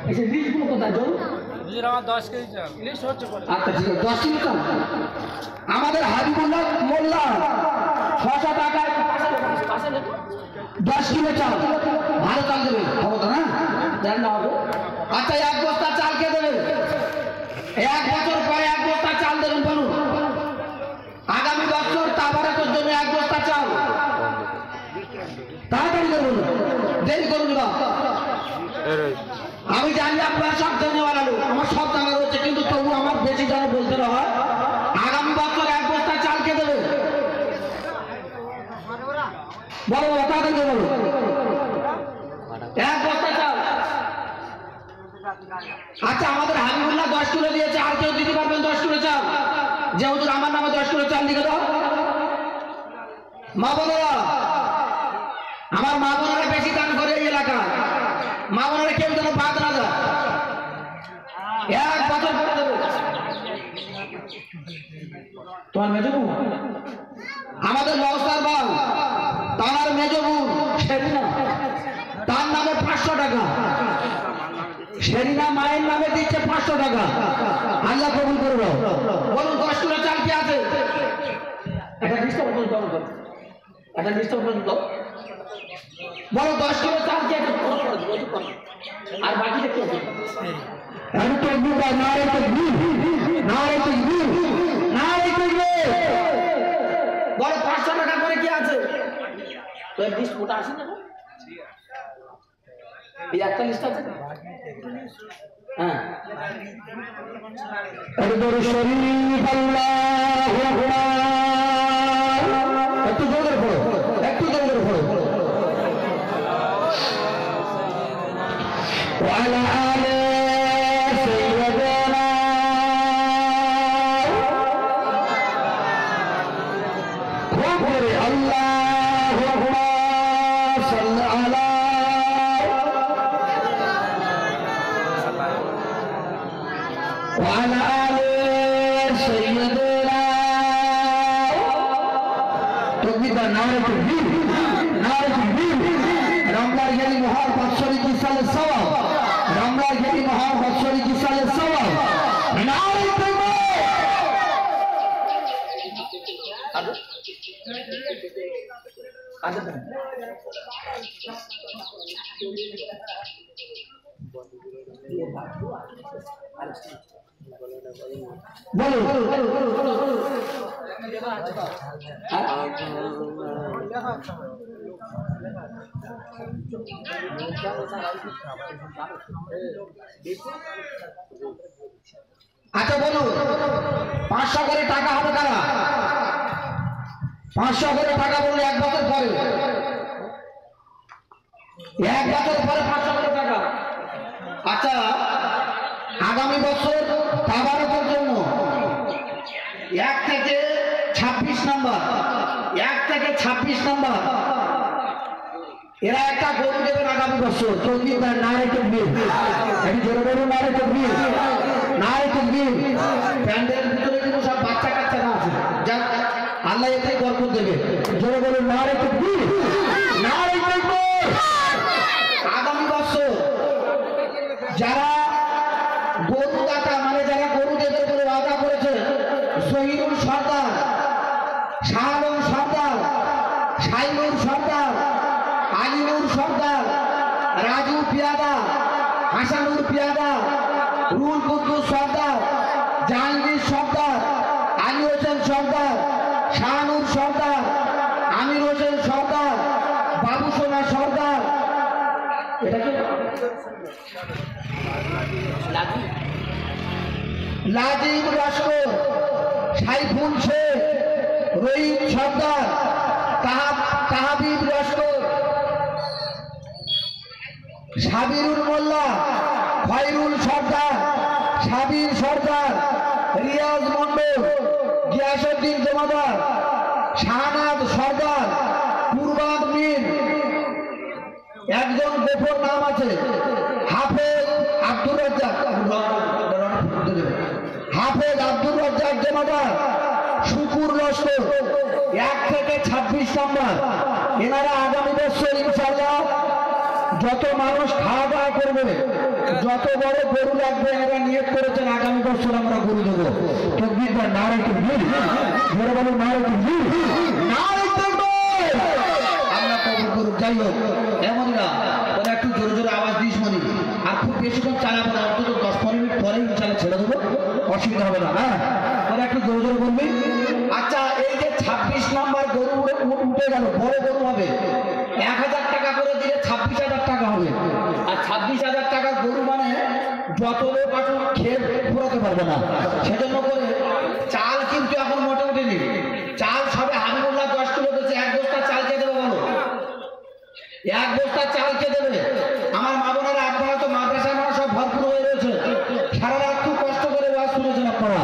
এসে লিস্টগুলো কোথায় জল? আমার 10 কেজি চাল লিস্ট হচ্ছে। আচ্ছা ঠিক আছে, 10 কেজি চাল। আমাদের হাবিবুল্লাহ মোল্লা 600 টাকায় 10 কিলো চাল, ভালো চাল দেবে, হবে তো না? জানেন না হবে? আচ্ছা 1 বস্তা চাল কে দেবে? 1 বছর পরে 1 বস্তা চাল দেবেন, বলুন। আগামী বছর তাবারাকের জন্য 1 বস্তা চাল তাড়াতাড়ি করুন, দেরি করুন না। আমি জানি আপনারা সব জানেওয়ালা লোক, আমার সব জানা রয়েছে, কিন্তু তবু আমার বেশি জানা বলতে না হয়। আগামী বছর 1 বস্তা চাল কে দেবে? বলো বলো, তাড়াতাড়ি বলো। 1 বস্তা চাল। আচ্ছা আমাদের হাবিবুল্লাহ 10 কিলো দিয়েছে, আর কেউ দিতে পারবেন 10 কিলো চাল? যে হুজুর আমার নামে 10 কিলো চাল লিখে দাও। মা বোনেরা, আমার মা বোনেরা বেশি দান করে এই এলাকায়, মা বোনেরা কেউ যেন বাদ না যায়। 1 বছর পরে দেবে। তোমার মেজবু আমাদের লস্তার বাল, তার মেজবু শেরিনা, তার নামে 500 টাকা। শেরিনা মায়ের নামে দিচ্ছে 500 টাকা। আল্লাহ কবুল করবে। বলুন 10 কিলো চাল কি আছে? একটা লিস্ট করে দাও, একটা লিস্ট করে দাও। বলো 10 কিলো চাল কি আছে? আর বাকি দেখতে হবে। আমি তো বুঝা নারে তাকবীর, নারে তাকবীর, নারে তাকবীর। বলো 500 টাকা করে কি আছে? তো এই লিস্ট কোটা আছে না? এই একটা লিস্ট আছে। হ্যাঁ, দরুদ শরীফ আল্লাহু আকবার। একটু জোরে পড়ো, একটু জোরে পড়ো। ওয়ালা আলে সাইয়্যিদানা খুবরে আল্লাহু আকবার। সাল্লাল্লাহু আলা وعلى آل سيدنا تكبير نعرة التكبير نعرة التكبير رمضان جلي محار بطشري جسال السوا رمضان جلي محار بطشري جسال السوا نعرة التكبير বলো আচ্ছা বলুন 500 করে টাকা হবে কারা? 500 করে টাকা বলুন। 1 বছর পরে, 1 বছর পরে 500 করে টাকা। আচ্ছা আগামী বছর তাবারকের জন্য 1 থেকে 26 নম্বর, 1 থেকে 26 নম্বর এরা একটা গরু দেবেন আগামী বছর। তকবীর, নারে তাকবীর। আমি জোরে বলুন নারে তাকবীর, নারে তাকবীর। প্যান্ডেলের ভিতরে কিন্তু সব বাচ্চা কাচ্চা না আছে, যাক আল্লাহ এতে বরকত দেবে। জোরে বলুন নারে তাকবীর, নারে তাকবীর। আগামী বছর যারা গরু দাতা, মানে যারা গরু দেবে বলে ওয়াদা করেছে, শহীদুল সর্দার, শাহালম সর্দার, শাইনুর সর্দার, আলিনুর সর্দার, রাজু পিয়াদা, হাসানুর পিয়াদা, রুল কুদ্দুস সর্দার, জাহাঙ্গীর সর্দার, আলী হোসেন সর্দার, শাহানুর সর্দার, আমির হোসেন সর্দার, বাবু সোনা সর্দার, এটাকে লাজিম লস্কর, সাইফুল শেখ, রহিম সর্দার, তাহাবিব লস্কর, সাবিরুল মোল্লা, খয়রুল সর্দার, সাবির সর্দার, রিয়াজ মন্ডল, গিয়াসউদ্দিন জমাদার, শাহনাজ সর্দার, কুরবান মীর, একজন গোপন নাম আছে হাফেজ আব্দুর রাজ্জাক, হাফেজ আব্দুর রাজ্জাক জমাদার, শুকুর লস্কর। 1 থেকে 26 নম্বর এনারা আগামী বছর ইনশাআল্লাহ যত মানুষ খাওয়া দাওয়া করবে, যত বড় গরু লাগবে এরা নিয়ত করেছেন আগামী বছর আমরা গরু দেবো। তকবীর বা নারে তকবীর, বড় বড় নারে তকবীর, নারে তকবীর। আমরা কবুল করুক। যাই হোক, এমন না ওরা একটু জোরে জোরে আওয়াজ দিস মনি, আর খুব বেশিক্ষণ চালাবো না, অন্তত 10-15 মিনিট পরেই ইনশাল্লাহ ছেড়ে দেবো, অসুবিধা হবে না। হ্যাঁ, ওরা একটু জোরে জোরে বলবি। আচ্ছা, এই যে 26 নম্বর গরু উঠে গেল, বড় গরু হবে, 1000 টাকা করে দিলে 26,000 টাকা হবে। আর 26,000 টাকার গরু মানে যত লোক আসুন খেয়ে ঘোরাতে পারবে না। সেজন্য করে চাল কিন্তু এখন মোটামুটি নেই। চাল সবে হাবিবুল্লাহ 10 কিলো দিয়েছে। 1 বস্তা চাল কে দেবে বলো? 1 বস্তা চাল কে দেবে? আমার মা বোনেরা, আপনারা তো মাদ্রাসায় মানে সব ভরপুর হয়ে রয়েছে, সারা রাত খুব কষ্ট করে ওয়াজ শুনেছেন আপনারা।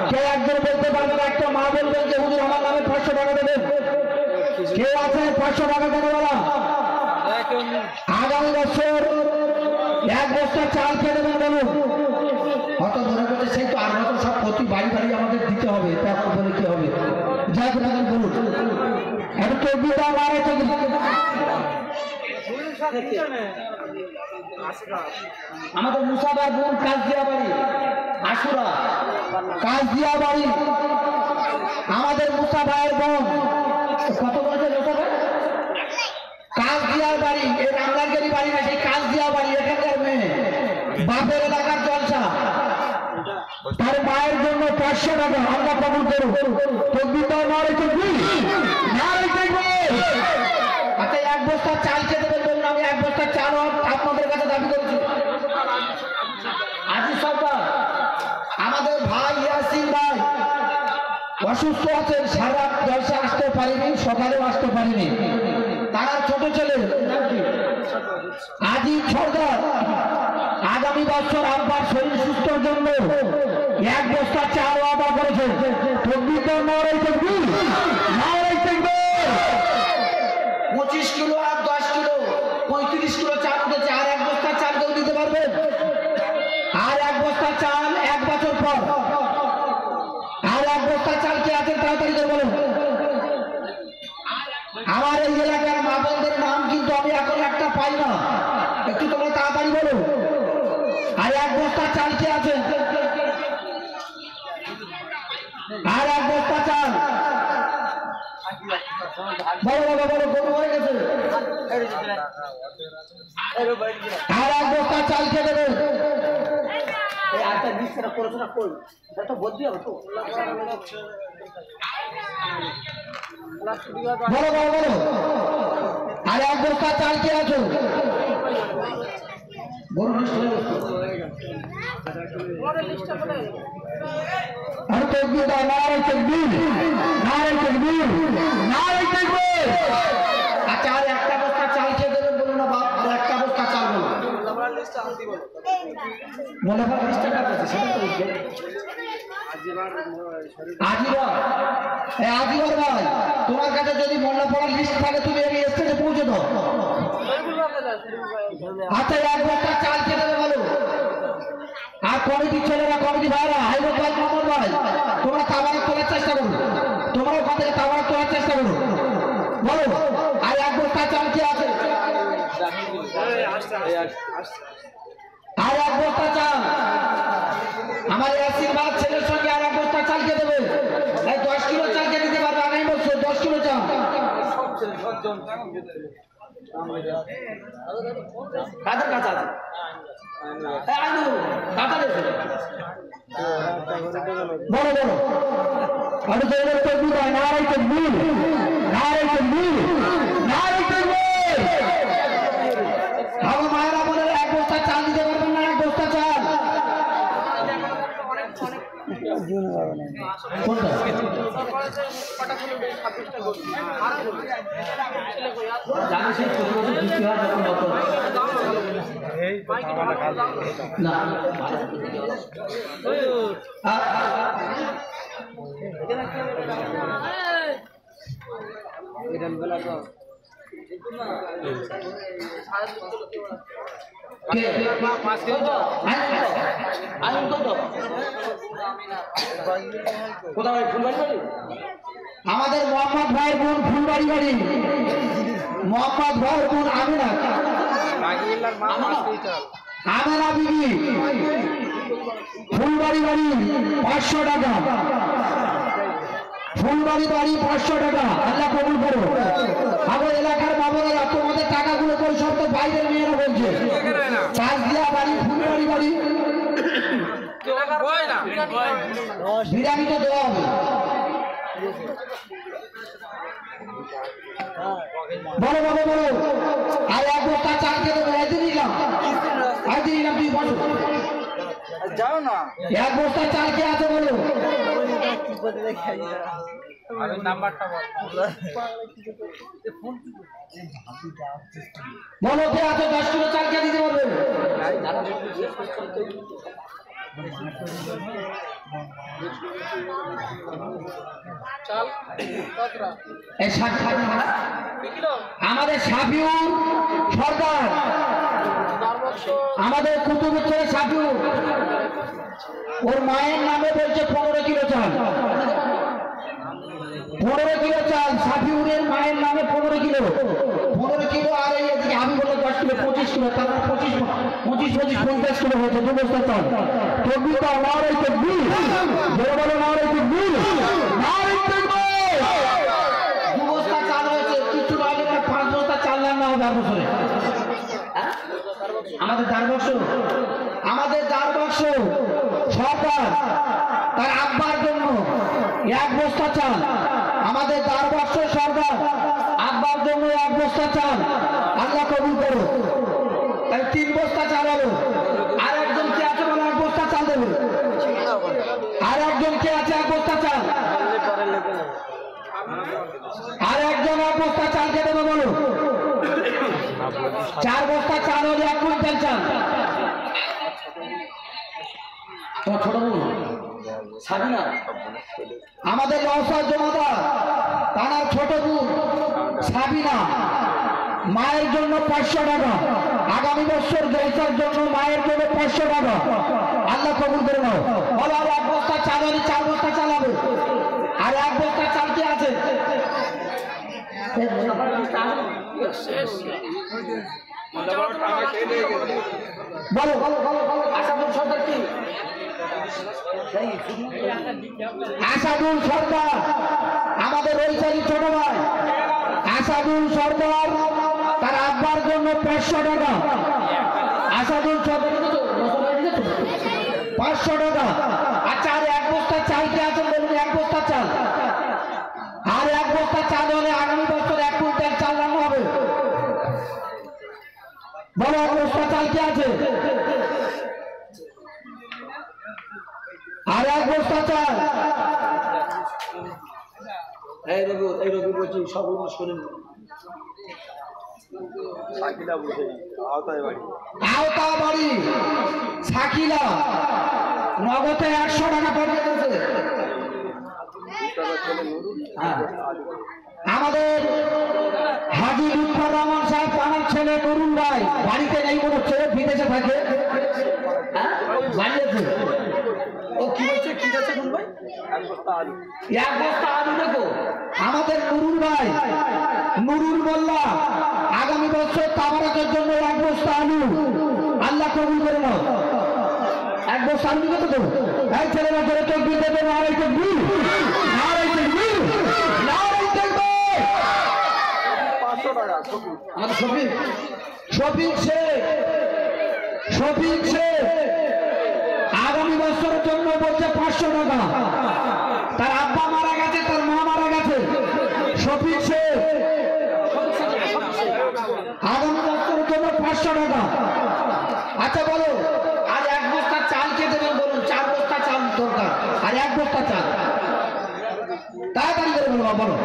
কেউ একজন বলতে পারবেন, একটা মা বলবেন যে হুজুর আমার নামে 500 টাকা দেবেন? কেউ আছে 500 টাকা দেবে বলা? আগামী বছর 1 বস্তা চাল কে দেবেন বলুন? অত ধরে বলছে সেই তো 8 বছর সব প্রতি বাড়ি বাড়ি আমাদের দিতে হবে, তারপর বলে কি হবে? যাই বলেন বলুন, একটু তকবীর দাও, নারে তকবীর। আমাদের মুসাবার বোন কাজদিয়া বাড়ি, আশুরা কাজদিয়া বাড়ি, আমাদের মুসা ভাইয়ের বোন কত বলছে মুসাভাই? কাজদিয়া বাড়ি, এই রামলালগেরি বাড়ি না, সেই কাজদিয়া বাড়ি, এখানকার মেয়ে, বাপের এলাকার জলসা, তার মায়ের জন্য 500 টাকা আমরা কবুল করব। তকবীর দাও, নারে তকবীর, নারে তকবীর। আচ্ছা, 1 বস্তা চাল কে দেবেন বলুন? আমি 1 বস্তা চাল আপনাদের কাছে দাবি করেছি। আজি সরকার, আমাদের ভাই ইয়াসিন ভাই অসুস্থ আছেন, সারা জলসা আসতে পারিনি, সকালেও আসতে পারিনি। তারা ছোট ছেলে আজিজ সরকার আগামী বছর আব্বার শরীর সুস্থর জন্য 1 বস্তা চাল আদা করেছে। তকবীর দাও, নারে তকবীর, নারে তকবীর। 25 কিলো আর 10 কিলো 35 কিলো চাল উঠেছে। আর 1 বস্তা চাল কেউ দিতে পারবেন? আর 1 বস্তা চাল 1 বছর পর। আর 1 বস্তা চাল কে আছেন তাড়াতাড়ি করে বলুন। আমার এই এলাকার মা বোনদের নাম কিন্তু আমি এখন একটা পাই না, একটু তোমরা তাড়াতাড়ি বলো। আর 1 বস্তা চাল কে আছে? আর 1 বস্তা চাল বলো বাবা, বলো, গরু হয়ে গেছে। আর 1 বস্তা চাল কে দেবে? পড়াশোনা করি তো বলতে হবে তো। বলো বলো বলো, আর 1 বস্তা চাল কে আছো? আর তকবীর দাও, নারে তকবীর, নারে তকবীর, নারে তকবীর। আচ্ছা, আর 1টা বস্তা চাল কে দেবেন বলুন না বাপ? আর 1টা বস্তা চাল বলুন। মনে হয় 20 টাকা আছে, সেটা তো আজিবার ভাই, তোমার কাছে যদি মনে পড়ার লিস্ট থাকে তুমি এই স্টেজে পৌঁছে দাও। আচ্ছা, 1 বস্তা চাল কে দেবে বলো? আর কমিটির ছেলেরা, কমিটি ভাইরা, হাইরোড ভাই, মামুন ভাই, তোমরা তাবারক তোলার চেষ্টা করো, তোমরা ওখান থেকে তাবারক তোলার চেষ্টা করো, বলো। আর 1 বস্তা চাল কে আছে? আর 1 বস্তা চাল আমার ইয়াসিন ভাইয়ের ছেলের সঙ্গে আর 1 বস্তা চাল কে দেবে? এই 10 কিলো চাল কে দিতে পারবে আগামী বছর? 10 কিলো চাল কাদের কাছে আছে? বলো বলো, আমি জোরে তকবীর দাও, নারে তকবীর, নারে তকবীর, নারে তকবীর। আমার মায়েরা বলে 1 বস্তা চাল দিতে পারবেন না? 1 বস্তা চাল কোনটা? জানি সেই না আমাদের মোহাম্মদ ভাইয়ের বোন ফুলবাড়ি বাড়ি, মোহাম্মদ ভাইয়ের বোন আমিনা বাগিলার মা 5 কেজি চাল আমেনা বিবি ফুলবাড়ি বাড়ি 500 টাকা, ফুলবাড়ি বাড়ি 500 টাকা। আল্লাহ কবুল করো। আমার এলাকার বাবারা তোমাদের টাকাগুলো পরিশোধ তো বাইরের মেয়েরা বলছে। চাষদিয়া বাড়ি ফুলবাড়ি বাড়ি বিরিয়ানি তো দেওয়া হবে। বলো বলো বলো। আর এক বস্তা চাল খেতে একদিন নিলাম, একদিন নিলাম 2 বছর যাও না। এক বস্তা চাল কে আছে বলো? আমি নাম্বারটা বল। বলো কে আছে 10 কিলো চাল কে দিতে পারবে? চাল কতটা? এই 60 কিলো আমাদের সাফিউর সরকার, আমাদের কুতুবুচ্ছের সাফিউর, ওর মায়ের নামে বলছে 15 কিলো চাল, 15 কিলো চাল সাফিউরের মায়ের নামে 15 কিলো, 15 কিলো। আর এই এদিকে আমি বললো 10 কিলো 25 কিলো, তারপর 25 50 কিলো হয়েছে 2 বস্তা চাল। তকবীর দাও, নারে তকবীর, জোরে বলো নারে তকবীর, নারে তকবীর। 2 বস্তা চাল হয়েছে, কিছু আগে 5 বস্তা চাল রান্না হবে আর বছরে। আমাদের দার বাক্স সরকার তার আব্বার জন্য 1 বস্তা চাল, আমাদের দার বাক্স সরকার আব্বার জন্য 1 বস্তা চাল। আল্লাহ কবুল করো। তাই 3 বস্তা চাল হলো। আর একজন কে আছে বলে 1 বস্তা চাল দেবে? আর একজন কে আছে 1 বস্তা চাল? আর একজন 1 বস্তা চাল কে দেবে বলো? 4 বস্তা চাল হলে 1 কুইন্টাল চাল। তোমার ছোট বোন সাবিনা, আমাদের লওসার জমাদার তার ছোট বোন সাবিনা, মায়ের জন্য 500 টাকা। আগামী বছর জলসার জন্য মায়ের জন্য 500 টাকা। আল্লাহ কবুল করে নাও। বলো আর 1 বস্তা চাল হলে 4 বস্তা চাল হবে। আর 1 বস্তা চাল কি আছে? বলো আসাদুল সরকার কি? আসাদুল সরকার আমাদের ঐশালী ছোট ভাই আসাদুল সরকার, তার আব্বার জন্য 500 টাকা। আসাদুল সরকার 500 টাকা। আচ্ছা আর 1 বস্তা চাল কে আছে বলুন? 1 বস্তা চাল। আর 1 বস্তা চাল হলে আগামী বছর 1 কুইন্টাল চাল রান্না হবে। বলো 1 বস্তা চাল কে আছে? আর 1 বস্তা চাল। এই রবি বলছি সব মানুষ শোনেন। আওতা বাড়ি সাকিলা নগদে 100 টাকা পাঠিয়ে দিয়েছে। আমাদের হাজি লুৎফর রহমান সাহেব আমার ছেলে নুরুল ভাই বাড়িতে নেই, মনে হচ্ছে বিদেশে থাকে। বাড়িতে ও কি বলছে? কি আছে নুরুল ভাই? 1 বস্তা আলু দেখো। আমাদের নুরুল ভাই নুরুল মোল্লা আগামী বছর তাবারাকের জন্য 1 বস্তা আলু। আল্লাহ কবুল করে নাও। 1 বস্তা আলু কত দেবো? এই ছেলেরা ধরে তকবীর দেবে, নারে তকবীর, নারে তকবীর, নারে তকবীর। 500 টাকা। আমাদের শফিক শেখ আগামী বছরের জন্য বলছে 500 টাকা। তার আব্বা মারা গেছে, তার মা মারা গেছে। শফিক শেখ আগামী বছরের জন্য 500 টাকা। আচ্ছা বলো আর 1 বস্তা চাল কে দেবেন বলুন? 4 বস্তা চাল দরকার। আর 1 বস্তা চাল তাড়াতাড়ি করে বলো। বলো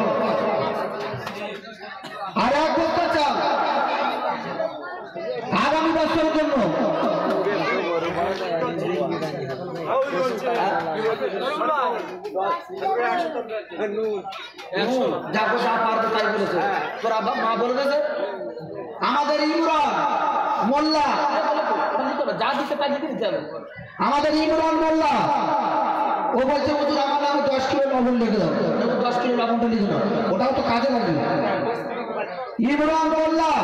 আর 1 বস্তা চাল আগামী বছরের জন্য। আমাদের ইমরান মোল্লা, যা দিতে পারি দিতে হবে। আমাদের ইমরান মোল্লা ও বলছে হুজুর আমার নামে 10 কিলো লবণ লিখে দাও। 10 কিলো লবণটা লিখে দাও, ওটাও তো কাজে লাগবে। ইমরান বললাম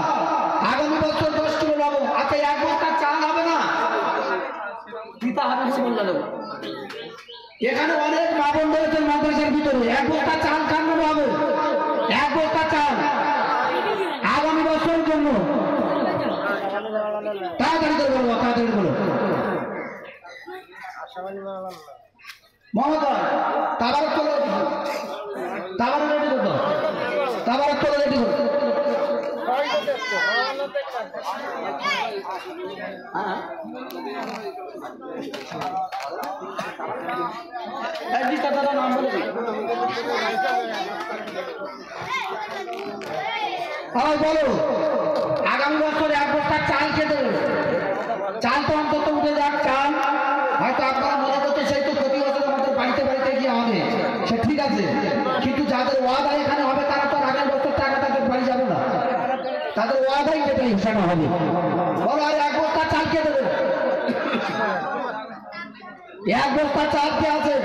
আগামী বছর 10 কিলো লবণ। আচ্ছা এক বস্তা চাল হবে না? পিতা হবে বললো দেবো। এখানে অনেক মা বোন রয়েছেন মাদ্রাসার ভিতরে, এক বস্তা চাল খান হবে, এক বস্তা চাল আগামী বছরের জন্য। তাড়াতাড়ি করে বলবো, তাড়াতাড়ি করো মহোদয়। তাবারক তোলা রেডি করো, তাবারক রেডি করো, তাবারক তোলা রেডি করো। নাম বলে বলো আগামী বছর এক বস্তা চাল খেতে দেবে। চাল তো অন্তত উঠে যাক, চাল হয়তো আপনারা মনে করতে সেই তো প্রতি বছর আমাদের বাড়িতে বাড়িতে গিয়ে হবে, সে ঠিক আছে, কিন্তু যাদের ওয়াদা এখানে হবে তারা তো আগের বছর টাকা তাদের বাড়ি যাবে না, তাদের ওয়াদাই যেটা হিসাবে হবে। বলো আর এক বস্তা চাল খেতে দেবে, এক বস্তা চাল কে আছে?